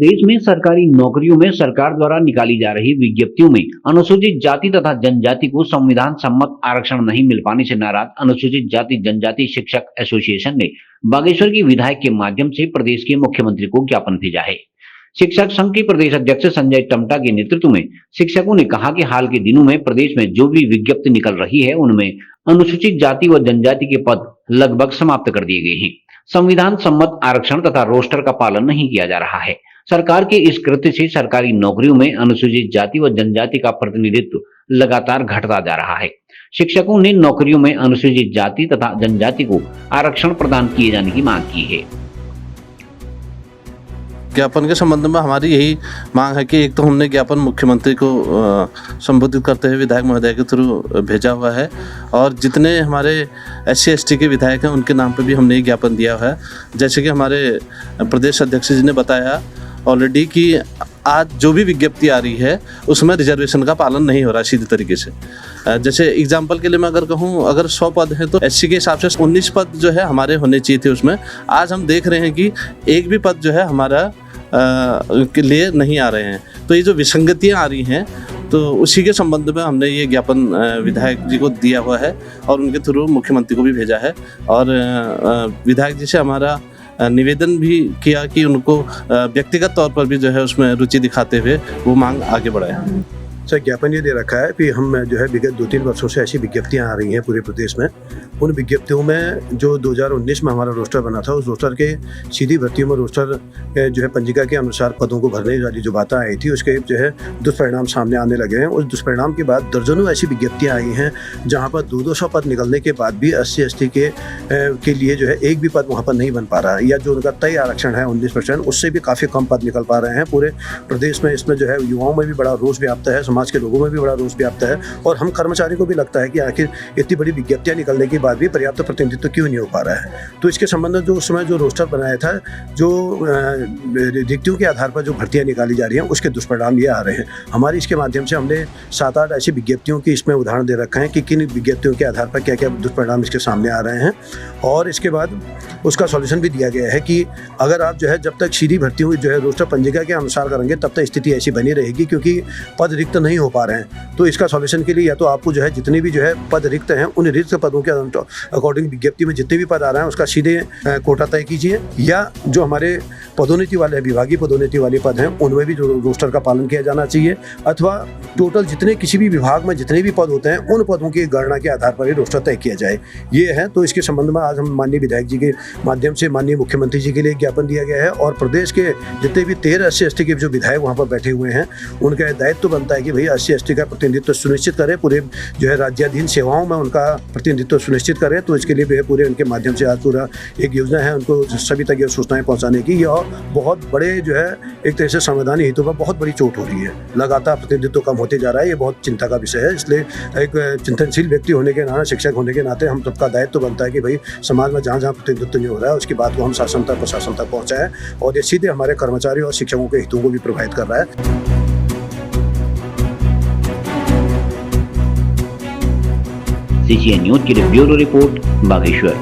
प्रदेश में सरकारी नौकरियों में सरकार द्वारा निकाली जा रही विज्ञप्तियों में अनुसूचित जाति तथा जनजाति को संविधान सम्मत आरक्षण नहीं मिल पाने से नाराज अनुसूचित जाति जनजाति शिक्षक एसोसिएशन ने बागेश्वर की विधायक के माध्यम से प्रदेश के मुख्यमंत्री को ज्ञापन भेजा है। शिक्षक संघ के प्रदेश अध्यक्ष संजय टम्टा के नेतृत्व में शिक्षकों ने कहा कि हाल के दिनों में प्रदेश में जो भी विज्ञप्ति निकल रही है उनमें अनुसूचित जाति व जनजाति के पद लगभग समाप्त कर दिए गए हैं। संविधान सम्मत आरक्षण तथा रोस्टर का पालन नहीं किया जा रहा है। सरकार के इस कृत्य से सरकारी नौकरियों में अनुसूचित जाति व जनजाति का प्रतिनिधित्व लगातार घटता जा रहा है। शिक्षकों ने नौकरियों में अनुसूचित जाति तथा जनजाति को आरक्षण प्रदान किए जाने की मांग की है। ज्ञापन के संबंध में हमारी यही मांग है कि एक तो हमने ज्ञापन मुख्यमंत्री को संबोधित करते हुए विधायक महोदय के थ्रू भेजा हुआ है और जितने हमारे SC ST के विधायक हैं उनके नाम पर भी हमने ये ज्ञापन दिया हुआ है। जैसे कि हमारे प्रदेश अध्यक्ष जी ने बताया ऑलरेडी कि आज जो भी विज्ञप्ति आ रही है उसमें रिजर्वेशन का पालन नहीं हो रहा सीधे तरीके से। जैसे एग्जाम्पल के लिए मैं अगर कहूँ, अगर 100 पद हैं तो SC के हिसाब से 19 पद जो है हमारे होने चाहिए थे उसमें। आज हम देख रहे हैं कि एक भी पद जो है हमारा के लिए नहीं आ रहे हैं। तो ये जो विसंगतियाँ आ रही हैं तो उसी के संबंध में हमने ये ज्ञापन विधायक जी को दिया हुआ है और उनके थ्रू मुख्यमंत्री को भी भेजा है और विधायक जी से हमारा निवेदन भी किया कि उनको व्यक्तिगत तौर पर भी जो है उसमें रुचि दिखाते हुए वो मांग आगे बढ़ाए। सर, ज्ञापन ये दे रखा है कि हम जो है विगत 2-3 वर्षों से ऐसी विज्ञप्तियां आ रही हैं पूरे प्रदेश में। उन विज्ञप्तियों में जो 2019 में हमारा रोस्टर बना था उस रोस्टर के सीधी भर्तियों में रोस्टर जो है पंजिका के अनुसार पदों को भरने वाली जो बातें आई थी उसके जो है दुष्परिणाम सामने आने लगे हैं। उस दुष्परिणाम के बाद दर्जनों ऐसी विज्ञप्तियाँ आई हैं जहाँ पर 200 पद निकलने के बाद भी SC ST के लिए जो है एक भी पद वहाँ पर नहीं बन पा रहा है, या जो उनका तय आरक्षण है 19% उससे भी काफ़ी कम पद निकल पा रहे हैं पूरे प्रदेश में। इसमें जो है युवाओं में भी बड़ा रोष व्याप्त है, समाज के लोगों में भी बड़ा रोष व्याप्त है और हम कर्मचारी को भी लगता है कि आखिर इतनी बड़ी विज्ञप्तियां निकलने के बाद भी पर्याप्त प्रतिनिधित्व क्यों नहीं हो पा रहा है। तो इसके संबंध में जो उस समय जो रोस्टर बनाया था, जो रिक्तियों के आधार पर जो भर्तियां निकाली जा रही हैं उसके दुष्परिणाम ये आ रहे हैं। हमारी इसके माध्यम से हमने 7-8 ऐसी विज्ञप्तियों की इसमें उदाहरण दे रखा है कि किन विज्ञप्तियों के आधार पर क्या क्या दुष्परिणाम इसके सामने आ रहे हैं और इसके बाद उसका सॉल्यूशन भी दिया गया है कि अगर आप जो है जब तक सीधी भर्ती हुई जो है रोस्टर पंजिका के अनुसार करेंगे तब तक स्थिति ऐसी बनी रहेगी क्योंकि पद रिक्त नहीं हो पा रहे हैं। तो इसका सॉल्यूशन के लिए या तो आपको जो है जितने भी जो है पद रिक्त हैं उन रिक्त पदों के अकॉर्डिंग विज्ञप्ति में जितने भी पद आ रहे हैं उसका सीधे कोटा तय कीजिए, या जो हमारे पदोन्नति वाले विभागीय पदोन्नति वाले पद हैं उनमें भी जो रोस्टर का पालन किया जाना चाहिए, अथवा टोटल जितने किसी भी विभाग में जितने भी पद होते हैं उन पदों की गणना के आधार पर ही रोस्टर तय किया जाए। ये है। तो इसके संबंध में आज हम माननीय विधायक जी के माध्यम से माननीय मुख्यमंत्री जी के लिए ज्ञापन दिया गया है और प्रदेश के जितने भी 13 SC ST के जो विधायक वहाँ पर बैठे हुए हैं उनका दायित्व बनता है कि भाई SC ST का प्रतिनिधित्व सुनिश्चित करें, पूरे जो है राज्याधीन सेवाओं में उनका प्रतिनिधित्व सुनिश्चित करें। तो इसके लिए पूरे उनके माध्यम से आज पूरा एक योजना है उनको सभी तक ये सूचनाएं पहुँचाने की। यह बहुत बड़े जो है एक तरह से संवैधानिक हितों पर बहुत बड़ी चोट हो रही है। लगातार प्रतिनिधित्व कम होते जा रहा है, ये बहुत चिंता का विषय है। इसलिए एक चिंतनशील व्यक्ति होने के नाते, शिक्षक होने के नाते हम सबका दायित्व बनता है कि भाई समाज में जहाँ जहाँ प्रतिनिधित्व नहीं हो रहा है उसकी बात को हम शासन तक प्रशासन तक पहुँचाएं और ये सीधे हमारे कर्मचारी और शिक्षकों के हितों को भी प्रभावित कर रहा है। CCN न्यूज की ब्यूरो रिपोर्ट, बागेश्वर।